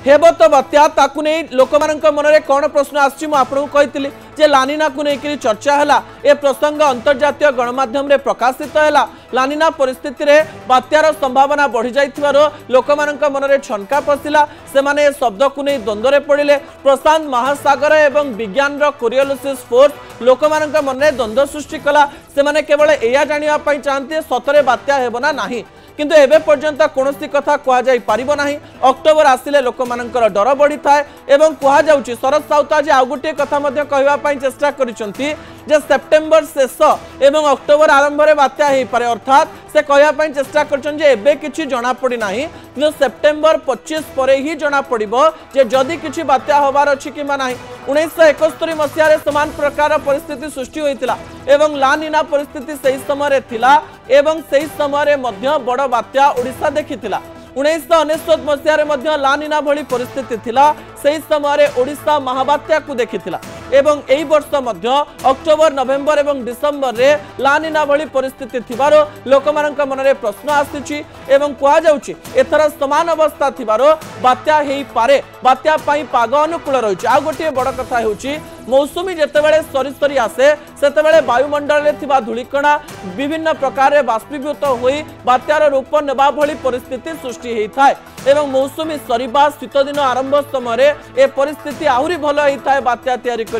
हेब तो बात्या ताकू नहीं लोक मन में कौन प्रश्न आसी जे लानिना को लेकर चर्चा है ए प्रसंग अंतर्जातीय गणमाध्यम प्रकाशित है लानिना परिस्थिति रे बात्यार संभावना बढ़ी जाइथिबार लोक मन में छनका पशिला से शब्द को नहीं द्वंद्व पड़े प्रशांत महासागर एवं विज्ञान कोरियोलिसिस फोर्स लोक मन में द्वंद्व सृष्टि कला से केवल या जानापी चाहते सतरे बात्या हेबना नहीं किंतु एबे पर्यंत कौनसी कथा कह जाई परिबो नाही। अक्टोबर आसिले लोक मानकर डर बढ़ी थाए एवं कह जाउची शरद साउथ आज आउ गोटे कथा मध्य कहबा पई चेष्टा करिसंती जे सेप्टेम्बर शेष एवं अक्टोबर आरंभ रे बात्या हेई पारे अर्थात से कहबा पई चेष्टा करछन जे एबे किछि जणा पड़ी नाही किंतु सेप्टेम्बर 25 परे ही जणा पड़िबो जे जदी किछि बात्या होबार अछि कि नाही। 1971 मसिया रे समान प्रकार परिस्थिति सृष्टि होइतिला एवं लानिना परिस्थिति सही समय रे थिला एवं सही समय रे मध्य बड़ बात्या ओडिशा देखिथिला। 1999 मसिया रे मध्य लानिना भली परिस्थिति थिला सही समय ओडिशा महाबात्या को देखिथिला एवं एई वर्ष मध्य अक्टोबर नवेम्बर एवं डिसेम्बर रे लानिना भली परिस्थिति थिबारो लोकमानक मनरे प्रश्न आसीछि एवं कहा जाउछि एथर समान अवस्था थिबारो बात्या हेई पारे बात्या पई पाग अनुकूल रहिछि। आ गोटे बड़ कथा हेउछि मौसुमी जेतेबेले सरी सरी आसे सेतेबेले वायुमंडल रे थिबा धूलिकणा विभिन्न प्रकार रे बाष्पीभूत होई बात्यार रूप नेबा भली परिस्थिति सृष्टि हेई थाए एवं मौसुमी सरीबा शीत दिन आरंभ समय ए परिस्थिति आहुरी भल होता है बात्या तैयारी करने।